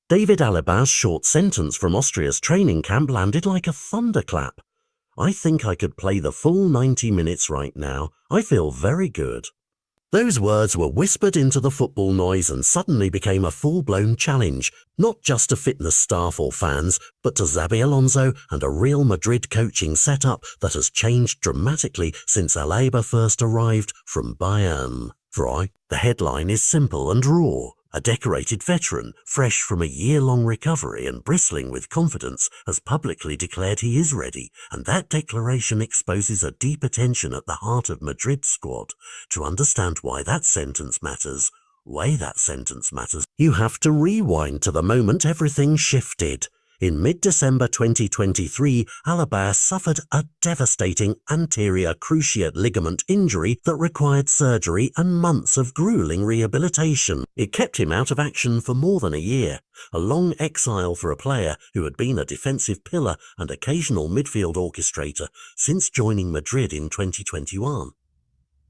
David Alaba's short sentence from Austria's training camp landed like a thunderclap. "I think I could play the full 90 minutes right now. I feel very good." Those words were whispered into the football noise and suddenly became a full-blown challenge, not just to fitness staff or fans, but to Xabi Alonso and a Real Madrid coaching setup that has changed dramatically since Alaba first arrived from Bayern. The headline is simple and raw. A decorated veteran, fresh from a year-long recovery and bristling with confidence, has publicly declared he is ready, and that declaration exposes a deeper tension at the heart of Madrid's squad. To understand why that sentence matters, you have to rewind to the moment everything shifted. In mid-December 2023, Alaba suffered a devastating anterior cruciate ligament injury that required surgery and months of grueling rehabilitation. It kept him out of action for more than a year, a long exile for a player who had been a defensive pillar and occasional midfield orchestrator since joining Madrid in 2021.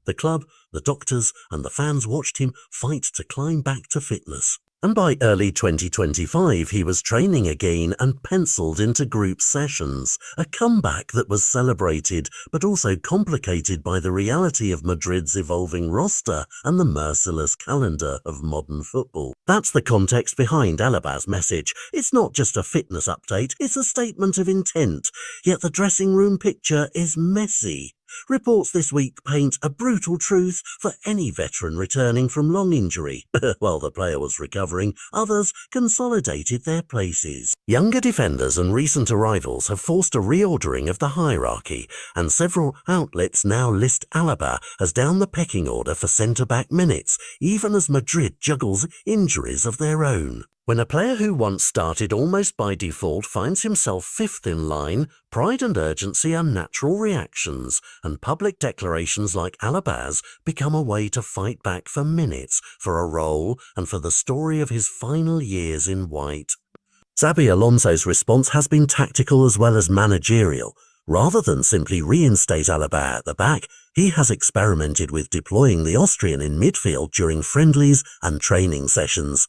The club, the doctors, and the fans watched him fight to climb back to fitness. And by early 2025, he was training again and penciled into group sessions, a comeback that was celebrated but also complicated by the reality of Madrid's evolving roster and the merciless calendar of modern football. That's the context behind Alaba's message. It's not just a fitness update, it's a statement of intent, yet the dressing room picture is messy. Reports this week paint a brutal truth for any veteran returning from long injury. While the player was recovering, others consolidated their places. Younger defenders and recent arrivals have forced a reordering of the hierarchy, and several outlets now list Alaba as down the pecking order for centre-back minutes, even as Madrid juggles injuries of their own. When a player who once started almost by default finds himself fifth in line, pride and urgency are natural reactions, and public declarations like Alaba's become a way to fight back for minutes, for a role, and for the story of his final years in white. Xabi Alonso's response has been tactical as well as managerial. Rather than simply reinstate Alaba at the back, he has experimented with deploying the Austrian in midfield during friendlies and training sessions,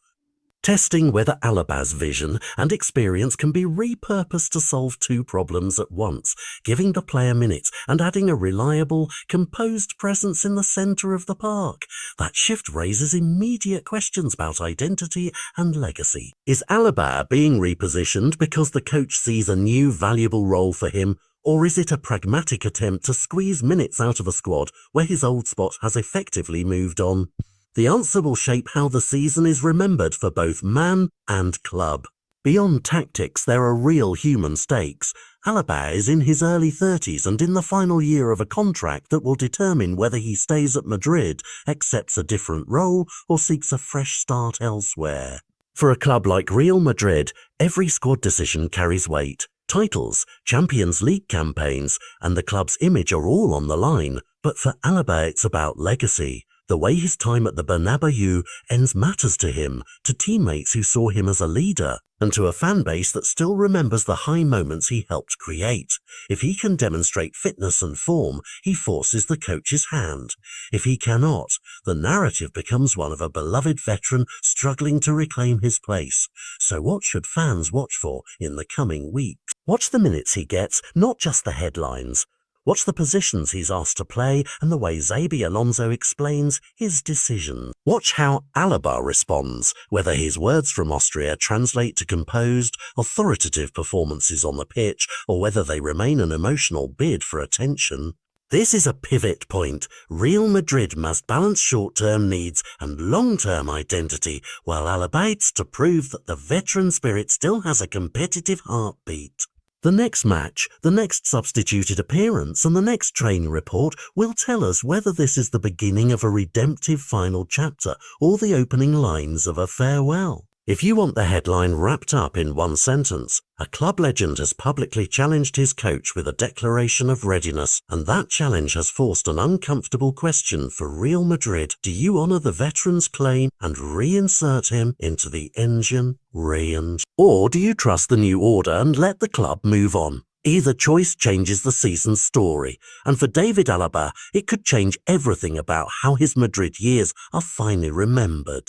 testing whether Alaba's vision and experience can be repurposed to solve two problems at once, giving the player minutes and adding a reliable, composed presence in the centre of the park. That shift raises immediate questions about identity and legacy. Is Alaba being repositioned because the coach sees a new valuable role for him, or is it a pragmatic attempt to squeeze minutes out of a squad where his old spot has effectively moved on? The answer will shape how the season is remembered for both man and club. Beyond tactics, there are real human stakes. Alaba is in his early 30s and in the final year of a contract that will determine whether he stays at Madrid, accepts a different role, or seeks a fresh start elsewhere. For a club like Real Madrid, every squad decision carries weight. Titles, Champions League campaigns, and the club's image are all on the line. But for Alaba, it's about legacy. The way his time at the Bernabeu ends matters to him, to teammates who saw him as a leader, and to a fan base that still remembers the high moments he helped create. If he can demonstrate fitness and form, he forces the coach's hand. If he cannot, the narrative becomes one of a beloved veteran struggling to reclaim his place. So what should fans watch for in the coming weeks? Watch the minutes he gets, not just the headlines. Watch the positions he's asked to play and the way Xabi Alonso explains his decision. Watch how Alaba responds, whether his words from Austria translate to composed, authoritative performances on the pitch, or whether they remain an emotional bid for attention. This is a pivot point. Real Madrid must balance short-term needs and long-term identity, while Alaba waits to prove that the veteran spirit still has a competitive heartbeat. The next match, the next substituted appearance, and the next training report will tell us whether this is the beginning of a redemptive final chapter or the opening lines of a farewell. If you want the headline wrapped up in one sentence, a club legend has publicly challenged his coach with a declaration of readiness, and that challenge has forced an uncomfortable question for Real Madrid. Do you honour the veteran's claim and reinsert him into the engine range? Or do you trust the new order and let the club move on? Either choice changes the season's story, and for David Alaba, it could change everything about how his Madrid years are finally remembered.